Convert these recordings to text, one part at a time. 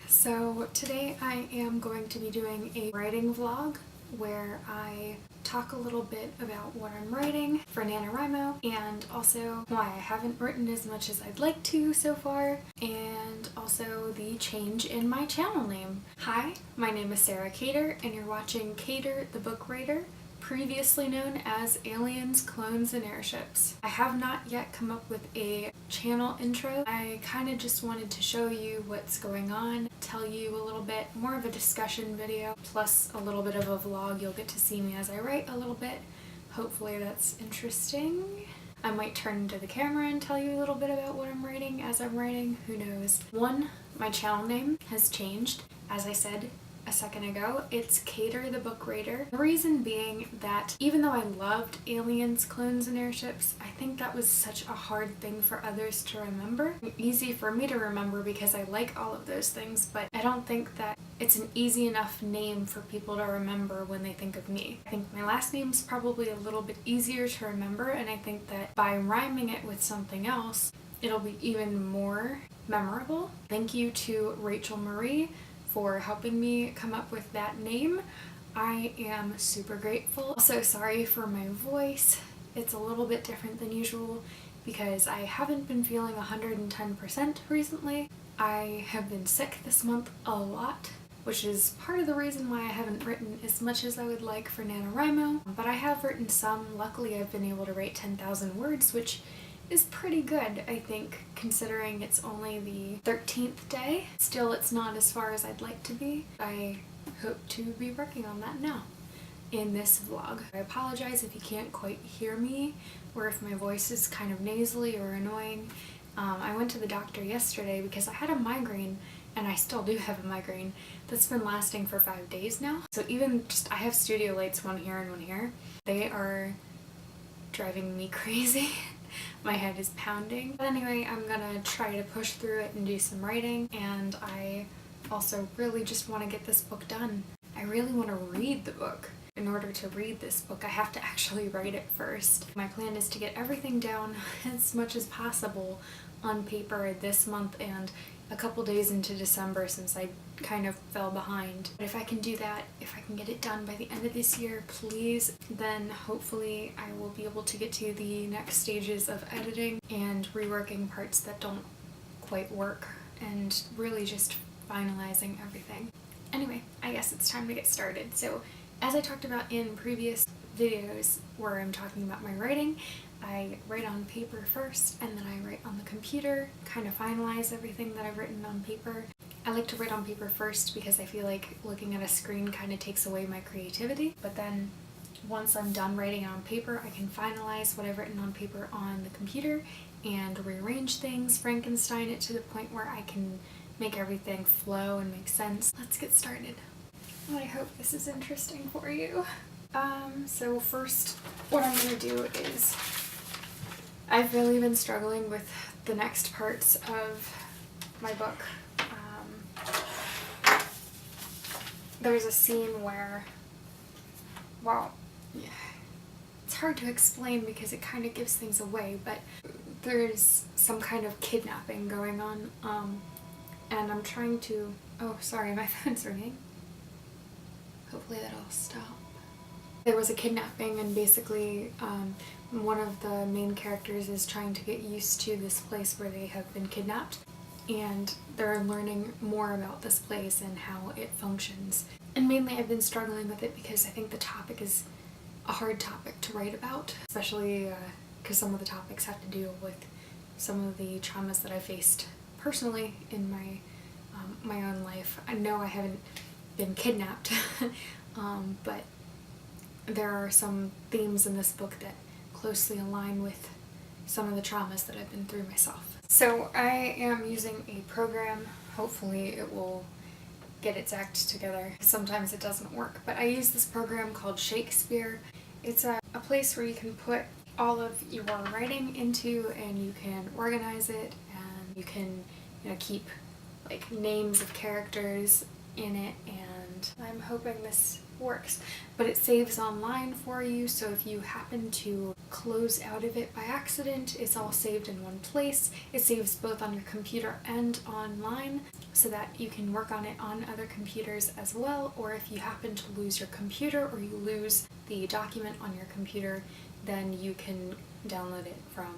So today I am going to be doing a writing vlog where I talk a little bit about what I'm writing for NaNoWriMo and also why I haven't written as much as I'd like to so far, and also the change in my channel name. Hi, my name is Sarah Cater and you're watching Cater the Book Writer, previously known as Aliens, Clones, and Airships. I have not yet come up with a channel intro. I kind of just wanted to show you what's going on, tell you a little bit, more of a discussion video, plus a little bit of a vlog. You'll get to see me as I write a little bit. Hopefully that's interesting. I might turn to the camera and tell you a little bit about what I'm writing as I'm writing, who knows. One, my channel name has changed. As I said a second ago, it's Cater the Book Writer. The reason being that even though I loved Aliens, Clones, and Airships, I think that was such a hard thing for others to remember. Easy for me to remember because I like all of those things, but I don't think that it's an easy enough name for people to remember when they think of me. I think my last name's probably a little bit easier to remember, and I think that by rhyming it with something else, it'll be even more memorable. Thank you to Rachel Marie for helping me come up with that name. I am super grateful. Also, sorry for my voice. It's a little bit different than usual because I haven't been feeling 110% recently. I have been sick this month a lot, which is part of the reason why I haven't written as much as I would like for NaNoWriMo, but I have written some. Luckily, I've been able to write 10,000 words, which is pretty good, I think, considering it's only the 13th day. Still, it's not as far as I'd like to be. I hope to be working on that now in this vlog. I apologize if you can't quite hear me or if my voice is kind of nasally or annoying. I went to the doctor yesterday because I had a migraine, and I still do have a migraine that's been lasting for 5 days now. So even just, I have studio lights, one here and one here. They are driving me crazy. My head is pounding. But anyway, I'm gonna try to push through it and do some writing, and I also really just want to get this book done. I really want to read the book. In order to read this book, I have to actually write it first. My plan is to get everything down as much as possible on paper this month and a couple days into December, since I kind of fell behind. But if I can do that, if I can get it done by the end of this year, please, then hopefully I will be able to get to the next stages of editing and reworking parts that don't quite work and really just finalizing everything. Anyway, I guess it's time to get started. So as I talked about in previous videos where I'm talking about my writing, I write on paper first and then I write on the computer, kind of finalize everything that I've written on paper. I like to write on paper first because I feel like looking at a screen kind of takes away my creativity, but then once I'm done writing on paper, I can finalize what I've written on paper on the computer and rearrange things, Frankenstein it to the point where I can make everything flow and make sense. Let's get started. Well, I hope this is interesting for you. So first, what I'm going to do is, I've really been struggling with the next parts of my book. There's a scene where, well, yeah, it's hard to explain because it kind of gives things away, but there's some kind of kidnapping going on, and I'm trying to, oh sorry, my phone's ringing. Hopefully that'll stop. There was a kidnapping, and basically one of the main characters is trying to get used to this place where they have been kidnapped, and they're learning more about this place and how it functions. And mainly I've been struggling with it because I think the topic is a hard topic to write about, especially because some of the topics have to do with some of the traumas that I faced personally in my my own life. I know I haven't been kidnapped, but there are some themes in this book that closely align with some of the traumas that I've been through myself. So I am using a program. Hopefully it will get its act together. Sometimes it doesn't work, but I use this program called Shakespeare. It's a place where you can put all of your writing into, and you can organize it, and you can, you know, keep like names of characters in it, and I'm hoping this works. But it saves online for you, so if you happen to close out of it by accident, it's all saved in one place. It saves both on your computer and online, so that you can work on it on other computers as well, or if you happen to lose your computer or you lose the document on your computer, then you can download it from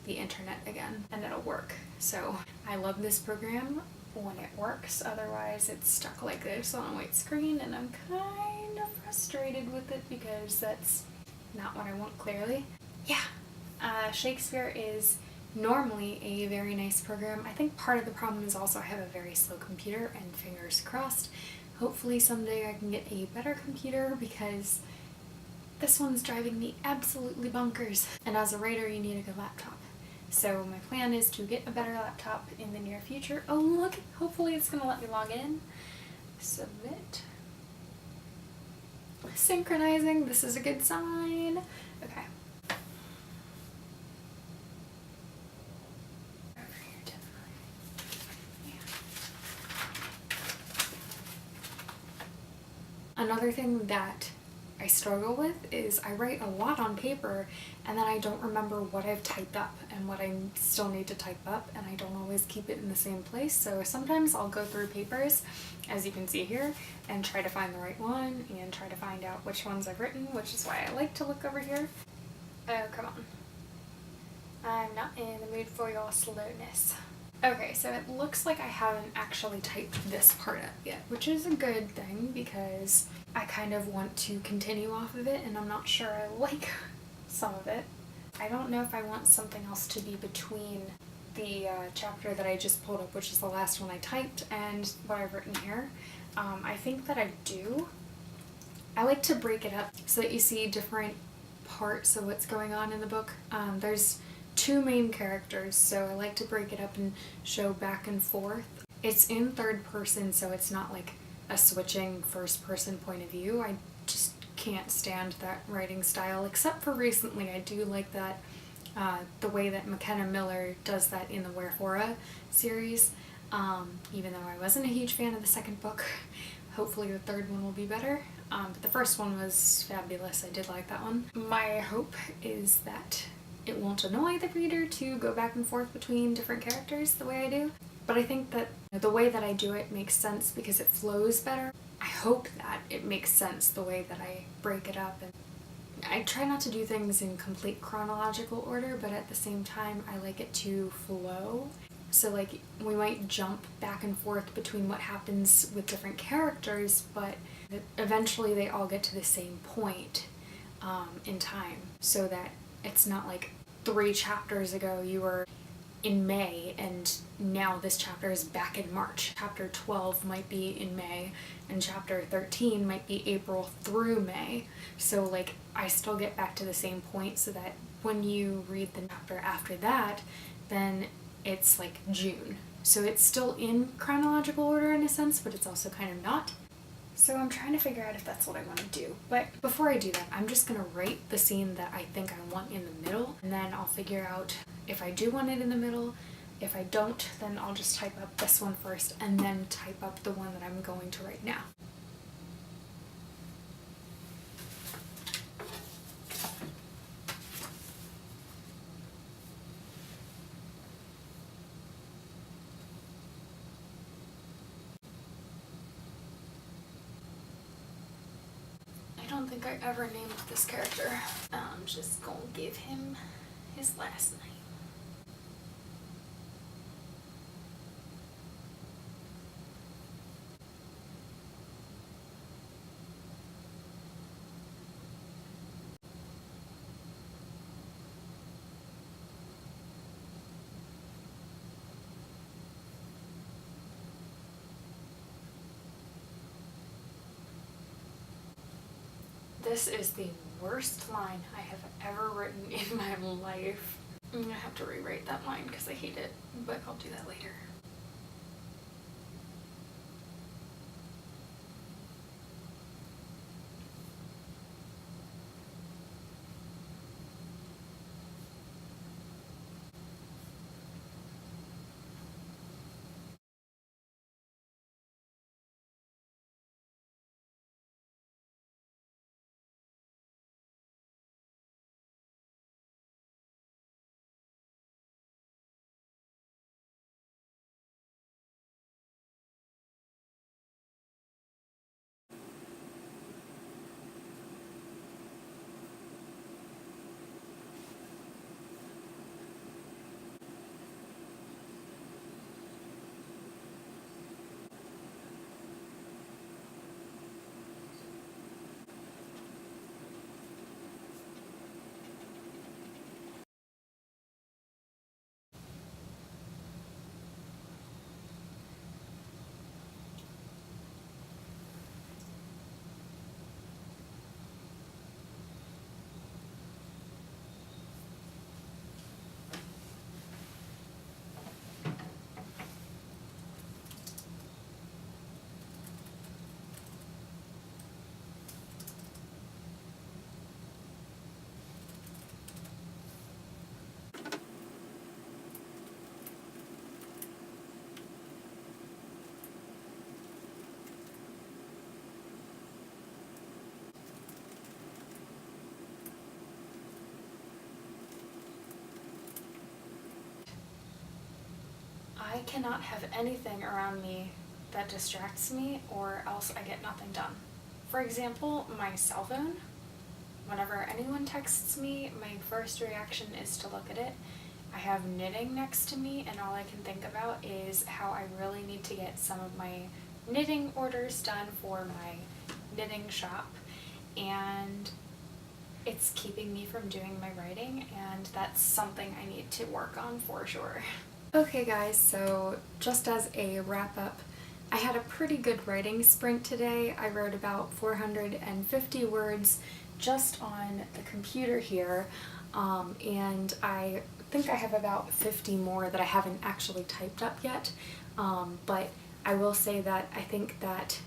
the internet again and it'll work. So I love this program when it works, otherwise it's stuck like this on a white screen and I'm kind of frustrated with it because that's not what I want, clearly. Yeah, Shakespeare is normally a very nice program. I think part of the problem is also I have a very slow computer, and fingers crossed, hopefully someday I can get a better computer because this one's driving me absolutely bonkers. And as a writer, you need a good laptop. So my plan is to get a better laptop in the near future. Oh look, hopefully it's gonna let me log in. Submit. Synchronizing, this is a good sign. Okay. Another thing that I struggle with is I write a lot on paper and then I don't remember what I've typed up and what I still need to type up, and I don't always keep it in the same place. So sometimes I'll go through papers, as you can see here, and try to find the right one and try to find out which ones I've written, which is why I like to look over here. Oh, come on. I'm not in the mood for your slowness. Okay, so it looks like I haven't actually typed this part up yet, which is a good thing because I kind of want to continue off of it and I'm not sure I like some of it. I don't know if I want something else to be between the chapter that I just pulled up, which is the last one I typed, and what I've written here. I think that I do. I like to break it up so that you see different parts of what's going on in the book. There's two main characters, so I like to break it up and show back and forth. It's in third person, so it's not like a switching first person point of view. I just can't stand that writing style, except for recently. I do like that, the way that McKenna Miller does that in the Wherefora series, even though I wasn't a huge fan of the second book. Hopefully the third one will be better, but the first one was fabulous. I did like that one. My hope is that it won't annoy the reader to go back and forth between different characters the way I do, but I think that the way that I do it makes sense because it flows better. I hope that it makes sense the way that I break it up, and I try not to do things in complete chronological order, but at the same time I like it to flow. So like we might jump back and forth between what happens with different characters, but eventually they all get to the same point in time, so that it's not like 3 chapters ago you were in May and now this chapter is back in March. Chapter 12 might be in May and chapter 13 might be April through May. So like I still get back to the same point so that when you read the chapter after that, then it's like June. So it's still in chronological order in a sense, but it's also kind of not. So I'm trying to figure out if that's what I want to do. But before I do that, I'm just going to write the scene that I think I want in the middle, and then I'll figure out if I do want it in the middle. If I don't, then I'll just type up this one first and then type up the one that I'm going to write now. I don't think I ever named this character. I'm just gonna give him his last name. This is the worst line I have ever written in my life. I'm gonna have to rewrite that line because I hate it, but I'll do that later. I cannot have anything around me that distracts me or else I get nothing done. For example, my cell phone. Whenever anyone texts me, my first reaction is to look at it. I have knitting next to me, and all I can think about is how I really need to get some of my knitting orders done for my knitting shop, and it's keeping me from doing my writing, and that's something I need to work on for sure. Okay guys, so just as a wrap up, I had a pretty good writing sprint today. I wrote about 450 words just on the computer here, and I think I have about 50 more that I haven't actually typed up yet, but I will say that I think that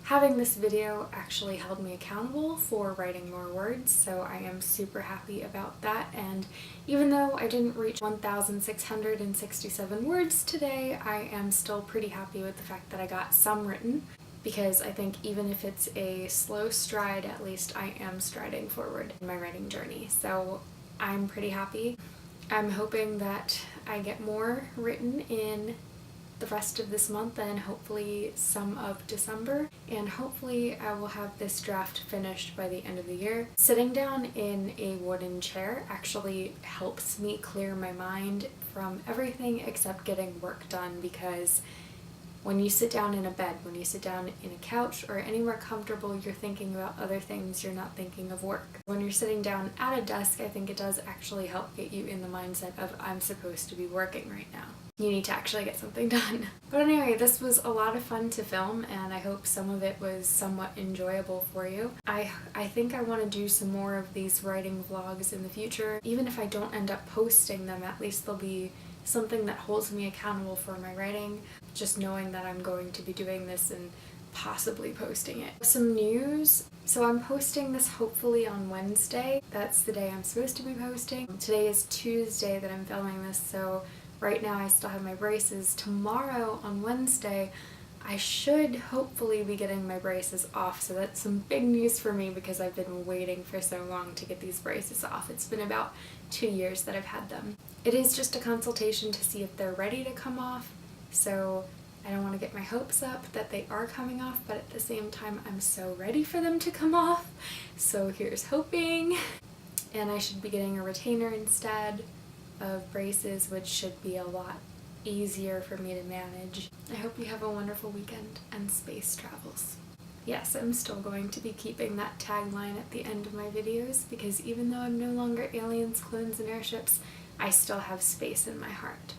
having this video actually held me accountable for writing more words, so I am super happy about that. And even though I didn't reach 1,667 words today, I am still pretty happy with the fact that I got some written, because I think even if it's a slow stride, at least I am striding forward in my writing journey. So I'm pretty happy. I'm hoping that I get more written in the rest of this month and hopefully some of December, and hopefully I will have this draft finished by the end of the year. Sitting down in a wooden chair actually helps me clear my mind from everything except getting work done, because when you sit down in a bed, when you sit down in a couch or anywhere comfortable, you're thinking about other things, you're not thinking of work. When you're sitting down at a desk, I think it does actually help get you in the mindset of, I'm supposed to be working right now. You need to actually get something done. But anyway, this was a lot of fun to film, and I hope some of it was somewhat enjoyable for you. I think I want to do some more of these writing vlogs in the future. Even if I don't end up posting them, at least they'll be something that holds me accountable for my writing, just knowing that I'm going to be doing this and possibly posting it. Some news. So I'm posting this hopefully on Wednesday. That's the day I'm supposed to be posting. Today is Tuesday that I'm filming this, so right now I still have my braces. Tomorrow on Wednesday, I should hopefully be getting my braces off, so that's some big news for me because I've been waiting for so long to get these braces off. It's been about 2 years that I've had them. It is just a consultation to see if they're ready to come off, so I don't want to get my hopes up that they are coming off, but at the same time I'm so ready for them to come off, so here's hoping. And I should be getting a retainer instead of braces, which should be a lot easier for me to manage. I hope you have a wonderful weekend and space travels. Yes, I'm still going to be keeping that tagline at the end of my videos, because even though I'm no longer aliens, clones, and airships, I still have space in my heart.